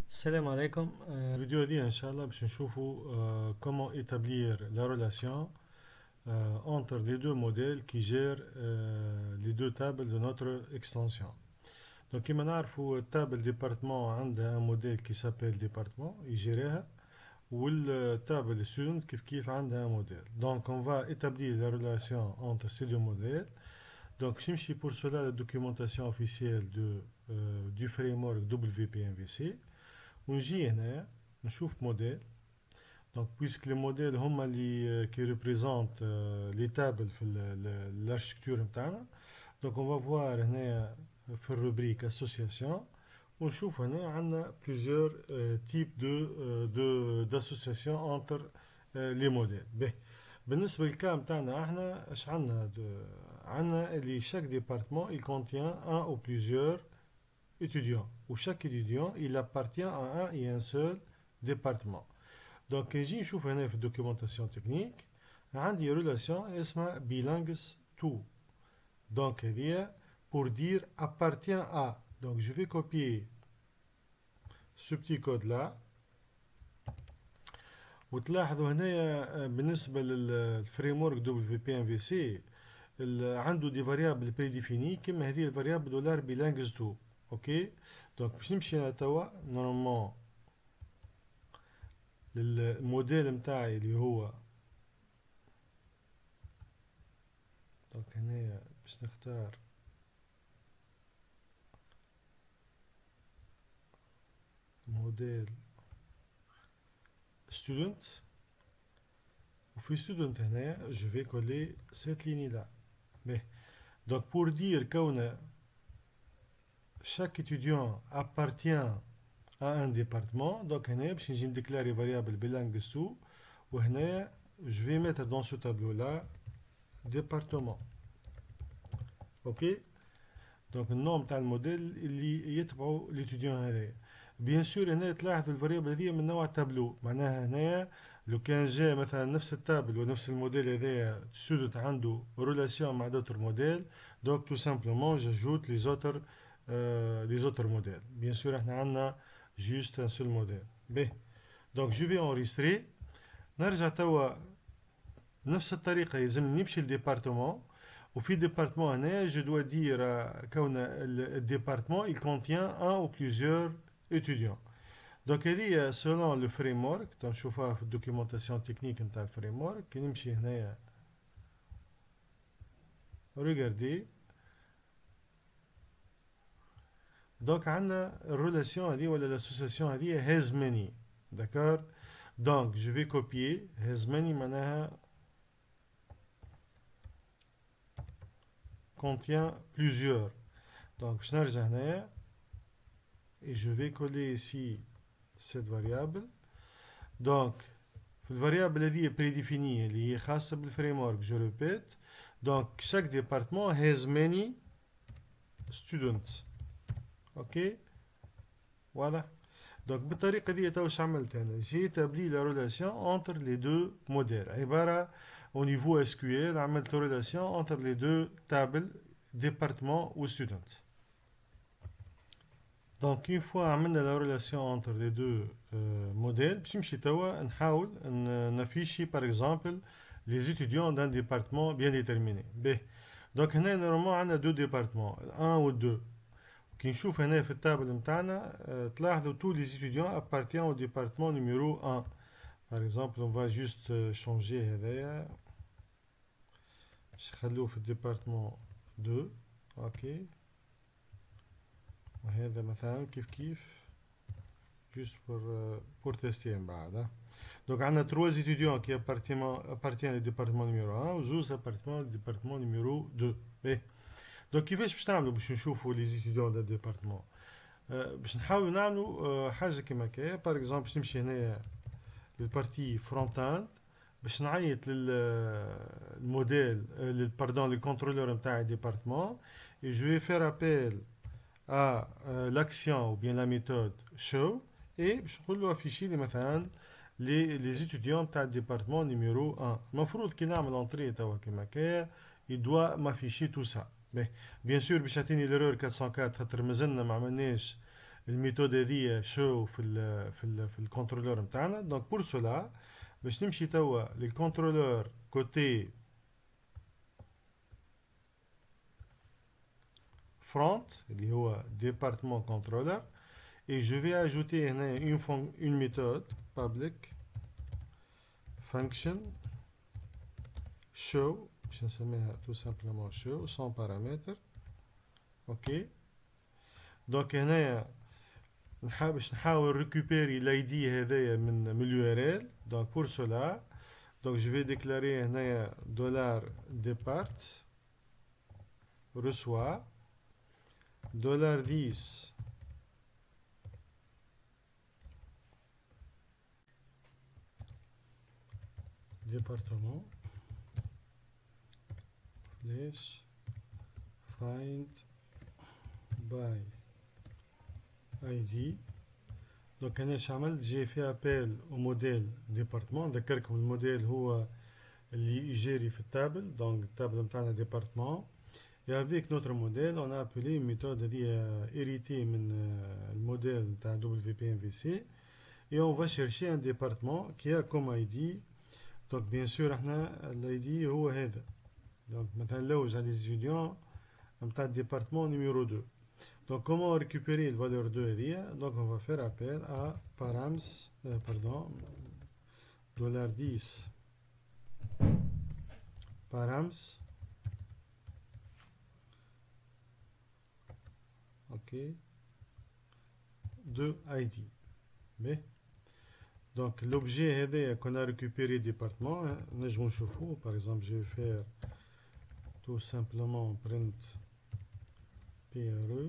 Salam alaikum. الفيديو دي إن شاء الله باش نشوفوا comment établir la relation entre les deux modèles qui gèrent les deux tables de notre extension. Donc كما نعرفوا التابل ديبارتمون عندها un modèle qui s'appelle département يجيرها والتابل student كيف عندها un modèle. Donc on va établir la relation entre ces deux modèles. Donc je نمشي pour cela la documentation officielle du framework WPMVC. ونجي هنا نشوف موديل. دونك بويسك لي موديل هما اللي كي ريبريزونت لي تابل في الاركتيكتور نتاعنا. دونك اون فوار هنا في الروبريك اسوسياسيون ونشوف هنا عندنا بليزيور تيب دو داسوسياسيون انتر لي موديل. به بالنسبه للكا نتاعنا احنا اش عندنا عندنا اللي شاك ديبارتمون il contient un ou plusieurs étudiants, où chaque étudiant il appartient à un et un seul département. Donc نجي نشوف هنا في الدوكيومنتاسيون تكنيك عندي relation اسمها belongs to. Donc هذه pour dire appartient à. Donc je vais copier ce petit code là. وتلاحظوا هنا بالنسبة للفريم ورك WPMVC عنده دي فاريابل بريديفيني كما هذه الفاريابل دولار belongs to. اوكي دونك باش نمشي انا توا نورمالمون للموديل نتاعي اللي هو دونك هنا باش نختار موديل ستودنت وفي ستودنت هنا جو في كولي سيت ليني لا. مي دونك بور دير كونه chaque étudiant appartient à un département. Donc, je vais déclarer variable belongs to. Je vais mettre dans ce tableau-là département. Ok? Donc, le nom de le modèle, il est l'étudiant. Bien sûr, تلاحظوا الفاريبل هذه من نوع تابلو. معناها هنا لو كان جاء مثلا نفس التابل ونفس الموديل هذايا ستودنت عنده ريلاسيون مع دوتر موديل. Donc, tout simplement, j'ajoute les autres modèles. Bien sûr, on a juste un seul modèle. B. Donc, je vais enregistrer. نرجع توا نفس الطريقة يلزمني نمشي للديبارتمون وفي ديبارتمون هنا je dois dire كون الديبارتمون il contient un ou plusieurs étudiants. Donc هذه selon le framework تنشوفها في الدوكيومنتاسيون تكنيك نتاع الفريمورك كي نمشي هنايا regardez. Donc, la relation ou l'association has many. D'accord? Donc, je vais copier. Has many contient plusieurs. Donc, je vais et je vais coller ici cette variable. Donc, la variable est prédéfinie. Elle est خاصة بالframework. Je répète. Donc, chaque département has many students. اوكي واضح. دونك بالطريقه دي تو واش عملت انا جيت ابلي لا ريلاسيون انتر لي دو موديل عباره او نيفو اس كيو ال عملت ريلاسيون انتر لي دو تابل ديبارتمون و ستودنت. دونك اون فوا عملنا لا ريلاسيون انتر لي دو موديل باش نمشي توا نحاول نافيشي باغ اكزومبل لي ستوديون دان ديبارتمون بيان ديترميني. به دونك هنا نورمالمون عندنا دو ديبارتمون 1 و 2. كي نشوف هنا في التابل نتاعنا تلاحظوا tous les étudiants appartiennent au département numéro 1. Par exemple, on va juste changer هذايا باش نخلوه في الديبارتمون 2. اوكي وهذا مثلا كيف juste pour tester من بعد. Donc عندنا 3 étudiants qui appartiennent au département numéro 1 و 2 appartiennent au département numéro 2. إيه. دونك كيفاش باش نعملوا باش نشوفوا لي زيتيديون دا ديبارتمون باش نحاولوا نعملوا حاجه كيما هكا. باغ اكزومبل باش نمشي هنايا للبارتي فرونت اند باش نعيط للموديل باردون لو كونترولور نتاع ديبارتمون et je vais faire appel à l'action ou bien la méthode show et باش نقول له افيشي لي مثلا les étudiants تاع الديبارتمون نيميرو 1. المفروض كي نعمل انطري توا كيما هكا il doit m'afficher tout ça. Bien sûr باش يعطيني l'erreur 404 خاطر مازلنا ما عملناش الميثود هذه شو في الكنترولور نتاعنا. دونك بور سولا باش نمشي توا للكنترولور كوتي فرونت اللي هو ديبارتمون كنترولر. Et je vais ajouter une méthode public function show, je vais نسميها tout simplement show sans paramètre. ok. donc هنايا باش نحاول récupérer l'id هذايا من l'URL. donc pour cela donc je vais déclarer هنايا $depart reçoit $10 département slash find by ID. donc انا ايش عملت؟ جي في ابل au موديل ديبارتمون. ذكركم الموديل هو اللي يجري في التابل. donc التابل نتاعنا ديبارتمون. et avec notre modèle on a appelé une méthode héritée من الموديل نتاع WPMVC et on va chercher un département qui a comme ID. donc bien sûr احنا l'ID هو هذا. donc مثلا لوج على les étudiants نتاع الديبارتمون numéro 2. donc comment récupérer la valeur 2 هذه؟ donc on va faire appel à params $10 params ok de ID. mais donc l'objet هذا qu'on a récupéré département نجمو نشوفوه. par exemple je vais faire tout simplement print PRE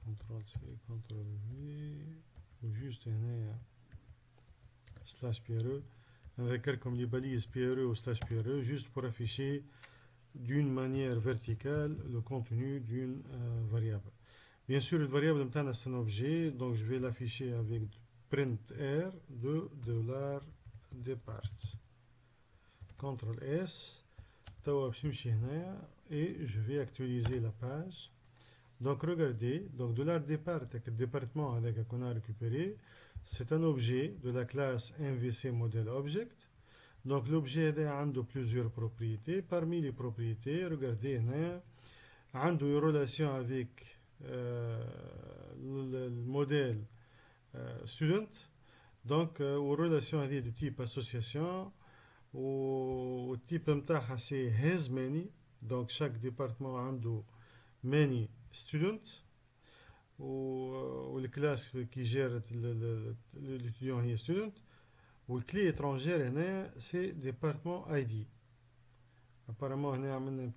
CTRL C CTRL V ou juste هنا slash PRE. نذكركم les balises PRE ou slash PRE juste pour afficher d'une manière verticale le contenu d'une variable. bien sûr le variable نتاعنا c'est un objet donc je vais l'afficher avec print R de $depart. CTRL S توا باش نمشي هنايا et je vais actualiser la page. donc regardez donc $depart le département avec qu'on a récupéré c'est un objet de la classe MVC model object. donc l'objet a plusieurs propriétés. parmi les propriétés regardez هنا عنده une relation avec le modèle student. donc une relation هذه de type association والtype نتاعها c'est has many. donc chaque département عنده many students والكلاس qui gère l'étudiant هي student. والclé étrangère هنا c'est département ID. apparemment هنا عملنا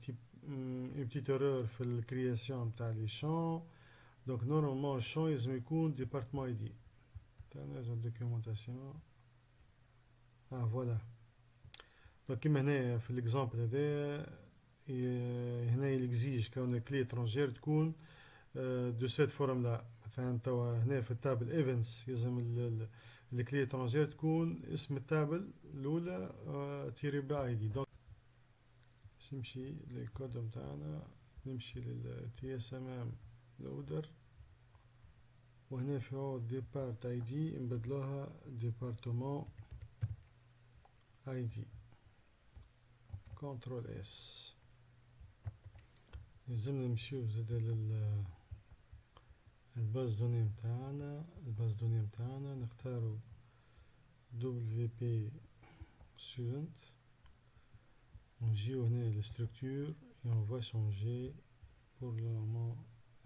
une petite erreur في الكرياسيون نتاع les champs. donc normalement champ لازم يكون département ID. نرجع documentation. voilà. donc كيما هنا في l'exemple هذا هنا يلزيج كون الكلي étrangère تكون de cette forme là. مثلا توا هنا في التابل events يلزم الكلي étrangère تكون اسم التابل الاولى تيري باي دي. donc باش نمشي للكود نتاعنا نمشي لل TSMM loader وهنا في عود depart ID نبدلوها département ID. CTRL S. لازمنا نمشيو زادا الباز دوني متاعنا. الباز دوني متاعنا نختارو WP student ونجيو هنا للستركتور et on va changer pour le moment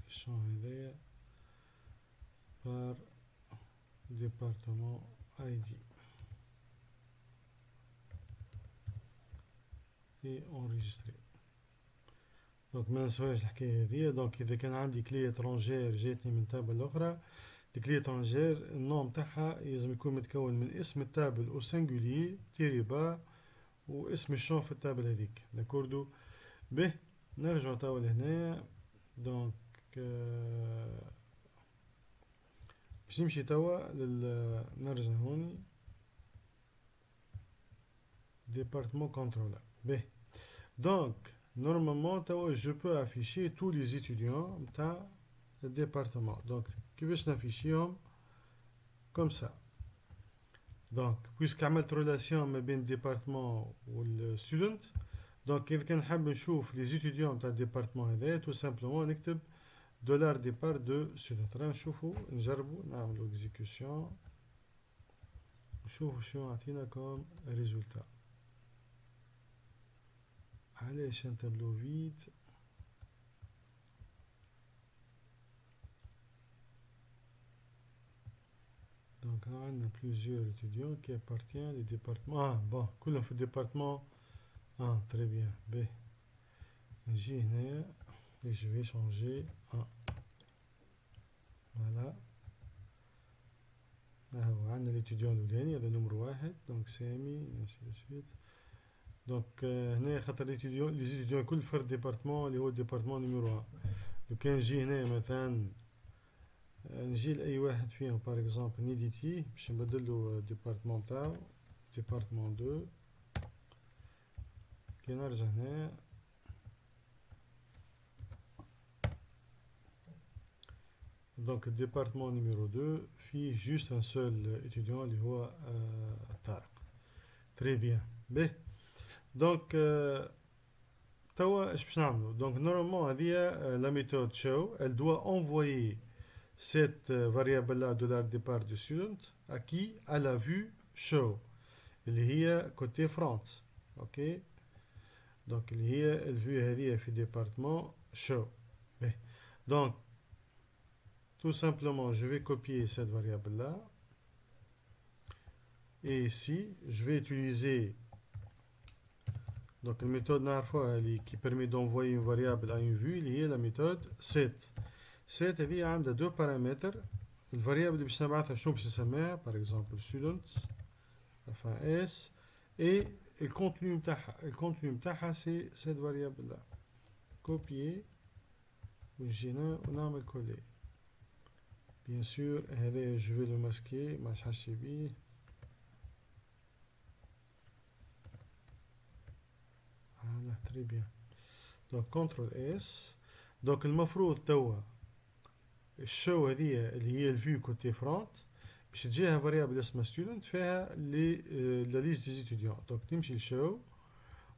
champ هذايا par département ID et enregistrer. donc ما نسويش الحكايه هذه. donc اذا كان عندي كلي étrangère جاتني من تابل اخرى الكلي étrangère النوم تاعها لازم يكون متكون من اسم التابل او سينغولي تيري با واسم الشون في التابل هذيك. داكوردو. به نرجع توا لهنا. دونك باش نمشي توا نرجع هوني département contrôleur. به donc normalement توا je peux afficher tous les étudiants نتاع département. Donc, كيفاش نافيشيهم comme ça. Donc, puisque عملت relation ما بين département وال student, donc إذا كان حاب نشوف les étudiants تاع الديبارتمون هذايا tout simplement نكتب دولار ديبار دو student. رانا نشوفوا نجربوا نعملوا execution نشوفوا شنو عطينا كوم ريزولتا. علاش نتبلو فيت؟ Donc, on a plusieurs étudiants qui appartiennent au département. Ah, bon, كلهم في الديبارتمون. Ah, très bien. B. نجي هنا et je vais changer. Ah. Voilà. هو عندنا l'étudiant الأولاني هذا نمرو واحد. Donc, سامي ainsi de suite. Donc, هنا خاطر les étudiants كل فرد ديبارتمون اللي هو الديبارتمون نمرو 1. لو كان نجي هنا مثلا نجي لأي واحد فيهم باغ اكزومبل نيديتيه باش نبدلو الديبارتمون تاعو ديبارتمون 2 كي نرجع هنا دونك الديبارتمون نيميرو 2 فيه جوست ان سول étudiant اللي هو طارق. تري بيان. باهي دونك توا اش باش نعملو؟ دونك نورمالمون هذه لا ميثود show elle doit envoyer cette variable là de la départ du student à qui? À la vue show اللي هي côté front. ok donc اللي هي الفيو هذه في département show. donc tout simplement je vais copier cette variable là et ici je vais utiliser donc la méthode نعرفوها qui permet d'envoyer une variable à une vue اللي هي la méthode set. set هذه عندها deux paramètres. الفاريابل اللي باش نبعثها شنو باش نسميها باغ اكزومبل students enfin s et الكونتينيو نتاعها سي سيت فاريابل لا. كوبيي وجينا ونعمل كولي. بيان سور هذا جو في لو ماسكي ما تحسي بيه. فوالا تري بيان. دونك كونترول اس. دونك المفروض توا الشو هذه اللي هي الفيو كوتي فرونت باش تجيها فاريابل اسمها ستودنت فيها لي لا ليست دي ستوديون. دونك تمشي للشو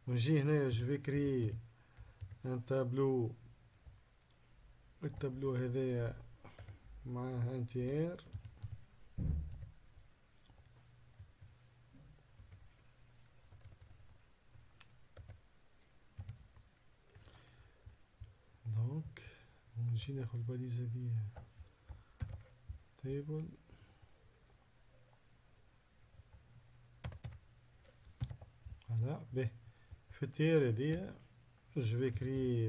ونجي هنا جو في كري ان تابلو. التابلو هذايا معاه انتير دونك ونجي ناخد الباليزة دي تيبل. فوالا باهي في التير هذيا جو في كري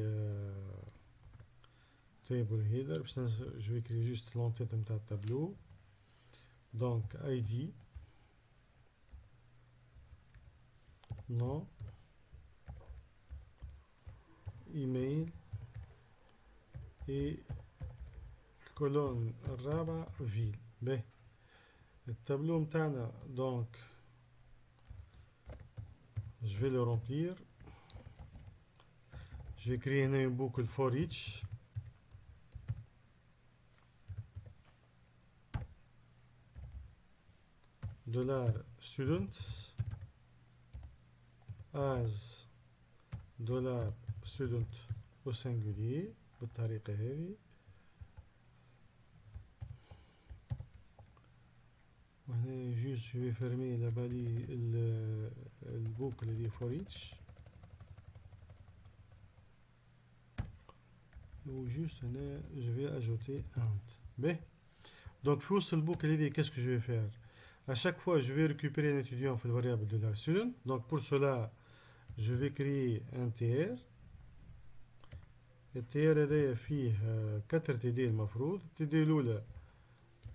table header باش je vais créer juste l'entête نتاع التابلو. donc id nom email et colonne الرابعة ville. باهي التابلو نتاعنا donc je vais le remplir. je vais créer une boucle for each. $student as $student au singulier بالطريقة هذه. وهنا جوست je vais fermer la balise البوكل هذه for each. وجوست هنا je vais ajouter int. باهي donc في وسط البوكل هذه qu'est-ce que je vais faire? À chaque fois, je vais récupérer un étudiant في variable de la student. Donc pour cela, je vais créer un TR. Le TR هذايا فيه 4 TD المفروض. TD الأولى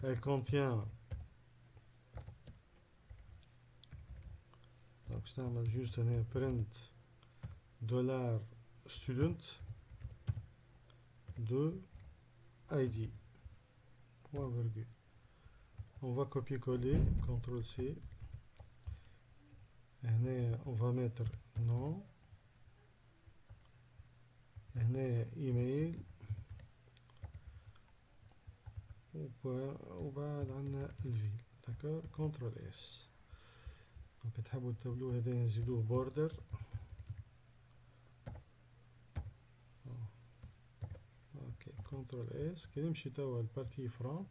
elle contient donc باش نعمل juste هنا print $student de ID point virgule. On va copier-coller, CTRL-C. Et on va mettre nom. Et email. وبعد عندنا الفيل. داكور، كنترول اس. دونك تحبوا التابلو هذا نزيدوه بوردر. اوكي كنترول اس. كي نمشي توا البارتي فرونت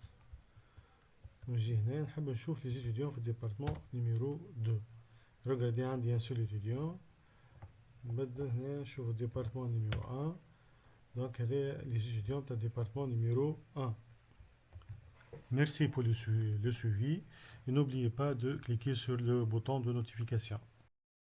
نجي هنا نحب نشوف لي زيتيديون في الديبارتمون نيميرو 2. ريغاردي عندي ان سول étudiant. نبدل هنا نشوف الديبارتمون نيميرو 1. دونك هذا لي étudiants تاع الديبارتمون نيميرو 1. Merci pour le suivi et n'oubliez pas de cliquer sur le bouton de notification.